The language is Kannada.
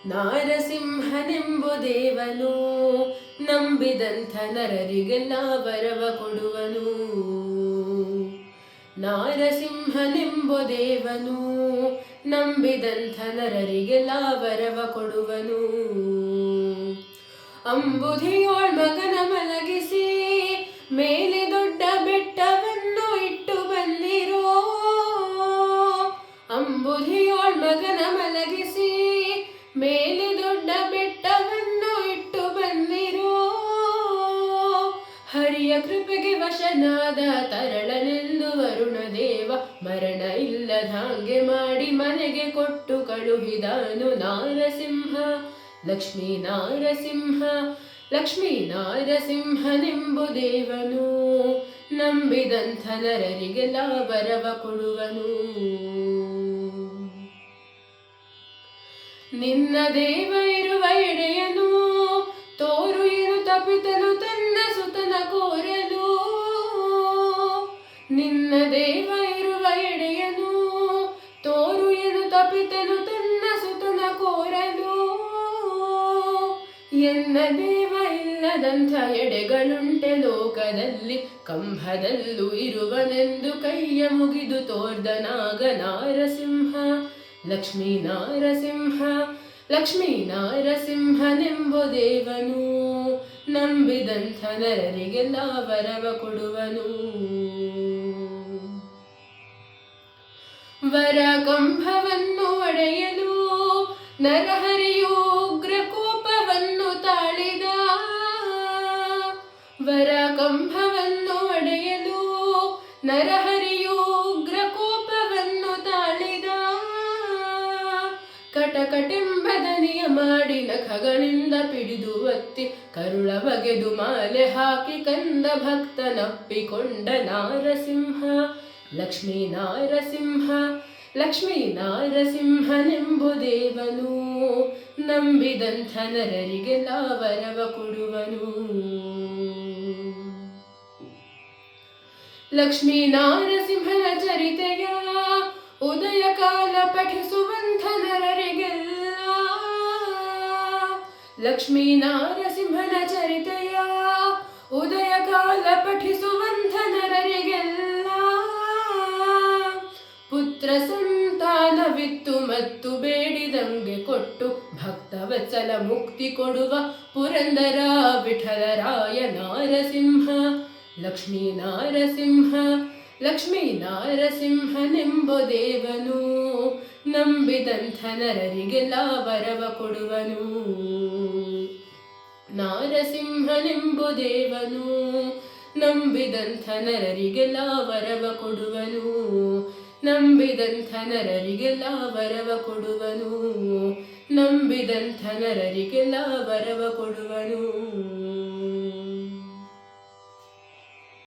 ನಾರಸಿಂಹನೆಂಬುದೇವನು ನಂಬಿದಂಥ ನರರಿಗೆಲ್ಲ ವರವ ಕೊಡುವನು. ನಾರಸಿಂಹನೆಂಬುದೇವನು ನಂಬಿದಂಥ ನರರಿಗೆಲ್ಲ ವರವ ಕೊಡುವನು. ಅಂಬುಧಿಯೋಳ್ ಮಗನ ಮಲಗಿಸಿ ಮೇಲೆ ದೊಡ್ಡ ಬೆಟ್ಟವನ್ನು ಇಟ್ಟು ಬನ್ನಿರೋ. ಅಂಬುಧಿಯೋಳ್ ಮಗನ ಮಲಗಿಸಿ ಮೇಲೆ ದೊಡ್ಡ ಬೆಟ್ಟವನ್ನು ಇಟ್ಟು ಬನ್ನಿರೋ. ಹರಿಯ ಕೃಪೆಗೆ ವಶನಾದ ತರಳನೆಂದು ವರುಣದೇವ ಮರಣ ಇಲ್ಲದಾಂಗೆ ಮಾಡಿ ಮನೆಗೆ ಕೊಟ್ಟು ಕಳುಹಿದನು. ನಾರಸಿಂಹ ಲಕ್ಷ್ಮೀ ನಾರಸಿಂಹ ಲಕ್ಷ್ಮೀ ನಾರಸಿಂಹನೆಂಬುದೇವನು ನಂಬಿದಂಥ ನರರಿಗೆಲ್ಲ ವರವ ಕೊಡುವನು. ನಿನ್ನ ದೇವ ಇರುವ ಎಡೆಯನು ತೋರು ಏನು ತಪಿತನು ತನ್ನ ಸುತನ ಕೋರಲು. ನಿನ್ನ ದೇವ ಇರುವ ಎಡೆಯನು ತೋರು ಏನು ತಪಿತನು ತನ್ನ ಸುತನ ಕೋರಲು. ಎನ್ನ ದೇವ ಇಲ್ಲದಂಥ ಎಡೆಗಳುಂಟೆ ಲೋಕದಲ್ಲಿ ಕಂಭದಲ್ಲೂ ಇರುವನೆಂದು ಕೈಯ ಮುಗಿದು ತೋರ್ದನಾಗ. ನಾರಸಿಂಹ ಲಕ್ಷ್ಮೀ ನಾರಸಿಂಹ ಲಕ್ಷ್ಮೀ ನಾರಸಿಂಹನೆಂಬುದೇವನು ನಂಬಿದಂಥ ನರರಿಗೆಲ್ಲ ವರವ ಕೊಡುವನು. ವರ ಕಂಭವನ್ನು ಒಡೆಯಲು ನರಹರಿಯು ಉಗ್ರ ಕೋಪವನ್ನು ತಾಳಿದ. ವರ ಕಂಭವನ್ನು ಒಡೆಯಲು ನರಹರಿಯು ಉಗ್ರ ಕೋಪವನ್ನು ತಾಳಿದ. ಕಟಕಟೆಂಬ ದನಿಯ ಮಾಡಿ ನಖಗಳಿಂದ ಪಿಡಿದು ಒತ್ತಿ ಕರುಳ ಬಗೆದು ಮಾಲೆ ಹಾಕಿ ಕಂದ ಭಕ್ತನಪ್ಪಿಕೊಂಡ. ನಾರಸಿಂಹ ಲಕ್ಷ್ಮೀ ನಾರಸಿಂಹ ಲಕ್ಷ್ಮೀ ನಾರಸಿಂಹನೆಂಬುದೇವನು ನಂಬಿದಂಥ ನರರಿಗೆಲ್ಲ ವರವ ಕೊಡುವನು. ಲಕ್ಷ್ಮೀ ನಾರಸಿಂಹನ ಚರಿತೆಯ ಉದಯ ಕಾಲ ಪಠಿಸುವಂಥ ನರರಿಗೆಲ್ಲ. ಲಕ್ಷ್ಮೀ ನಾರಸಿಂಹನ ಚರಿತೆಯ ಉದಯ ಕಾಲ ಪಠಿಸುವಂಥ ನರರಿಗೆಲ್ಲ. ಪುತ್ರ ಸಂತಾನವಿತ್ತು ಮತ್ತು ಬೇಡಿದಂಗೆ ಕೊಟ್ಟು ಭಕ್ತವತ್ಸಲ ಮುಕ್ತಿ ಕೊಡುವ ಪುರಂದರ ವಿಠಲರಾಯ. ನಾರಸಿಂಹ ಲಕ್ಷ್ಮೀ ನಾರಸಿಂಹ ಲಕ್ಷ್ಮೀ ನಾರಸಿಂಹನೆಂಬುದೇವನು ನಂಬಿದಂಥ ನರರಿಗೆಲ್ಲ ವರವ ಕೊಡುವನು. ನಾರಸಿಂಹನೆಂಬುದೇವನು ನಂಬಿದಂಥ ನರರಿಗೆಲ್ಲ ವರವ ಕೊಡುವನು. ನಂಬಿದಂಥ ನರರಿಗೆಲ್ಲ ವರವ ಕೊಡುವನು. ನಂಬಿದಂಥ ನರರಿಗೆಲ್ಲ ವರವ ಕೊಡುವನು.